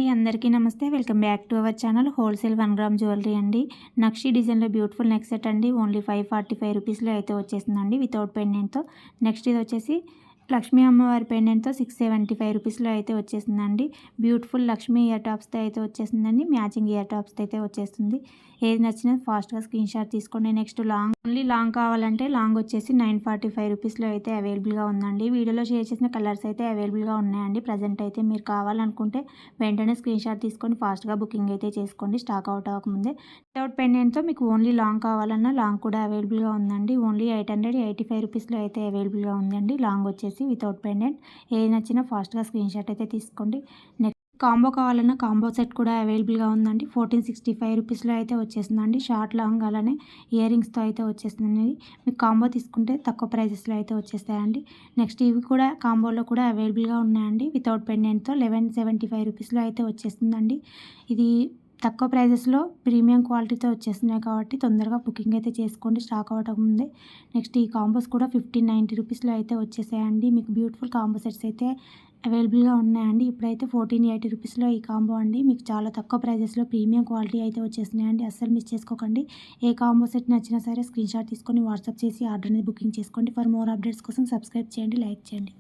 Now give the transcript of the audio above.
అండి, అందరికీ నమస్తే. Welcome back to our channel wholesale 1 gram jewellery అండి. నక్షి డిజైన్లో బ్యూటిఫుల్ నెక్ సెట్ అండి. ఓన్లీ 545 రూపీస్లో అయితే వచ్చేసిందండి వితౌట్ పెండెంట్తో. నెక్స్ట్ ఇది వచ్చేసి లక్ష్మీ అమ్మవారి పెండెంట్తో 675 రూపీస్లో అయితే వచ్చేసిందండి. బ్యూటిఫుల్ లక్ష్మీ ఇయర్ టాప్స్తో అయితే వచ్చేసిందండి. మ్యాచింగ్ ఇయర్ టాప్స్తో అయితే వచ్చేస్తుంది. ఏది నచ్చినా ఫాస్ట్గా స్క్రీన్ షాట్ తీసుకోండి. నెక్స్ట్ ఓన్లీ లాంగ్ కావాలంటే లాంగ్ వచ్చేసి 945 రూపీస్లో అయితే అవైలబుల్గా ఉందండి. వీడియోలో షేర్ చేసిన కలర్స్ అయితే అవైలబుల్గా ఉన్నాయండి. ప్రజెంట్ అయితే మీరు కావాలనుకుంటే వెంటనే స్క్రీన్ షాట్ తీసుకొని ఫాస్ట్గా బుకింగ్ అయితే చేసుకోండి, స్టాక్ అవుట్ అవ్వకముందే. వితౌట్ పెండెంట్తో మీకు ఓన్లీ లాంగ్ కావాలన్నా లాంగ్ కూడా అవైలబుల్గా ఉందండి. ఓన్లీ 885 రూపీస్లో అయితే అవైలబుల్గా ఉందండి. లాంగ్ వచ్చేసి వితౌట్ పెండెంట్. ఏది నచ్చినా ఫాస్ట్గా స్క్రీన్ షాట్ అయితే తీసుకోండి. నెక్స్ట్ కాంబో కావాలన్నా కాంబో సెట్ కూడా అవైలబుల్గా ఉందండి. 1465 రూపీస్లో అయితే వచ్చేసిందండి. షార్ట్ లాంగ్ అలానే ఇయర్ రింగ్స్తో అయితే వచ్చేసిందండి. మీకు కాంబో తీసుకుంటే తక్కువ ప్రైజెస్లో అయితే వచ్చేస్తాయండి. నెక్స్ట్ ఇవి కూడా కాంబోలో కూడా అవైలబుల్గా ఉన్నాయండి. వితౌట్ పెండెంట్తో 1175 రూపీస్లో అయితే వచ్చేస్తుందండి. ఇది తక్కువ ప్రైజెస్లో ప్రీమియం క్వాలిటీతో వచ్చేస్తున్నాయి కాబట్టి తొందరగా బుకింగ్ అయితే చేసుకోండి, స్టాక్ అవ్వటం ముందే. నెక్స్ట్ ఈ కాంబోస్ కూడా 1590 రూపీస్లో అయితే వచ్చేసాయండి. మీకు బ్యూటిఫుల్ కాంబో సెట్స్ అయితే అవైలబుల్గా ఉన్నాయండి. ఇప్పుడైతే 1480 రూపీస్లో ఈ కాంబో అండి. మీకు చాలా తక్కువ ప్రైజెస్లో ప్రీమియం క్వాలిటీ అయితే వచ్చేస్తున్నాయండి. అస్సలు మిస్ చేసుకోకండి. ఏ కాంబో సెట్ నచ్చినా సరే స్క్రీన్ షాట్ తీసుకొని వాట్సాప్ చేసి ఆర్డర్ని బుకింగ్ చేసుకోండి. ఫర్ మోర్ అప్డేట్స్ కోసం సబ్స్క్రైబ్ చేయండి, లైక్ చేయండి.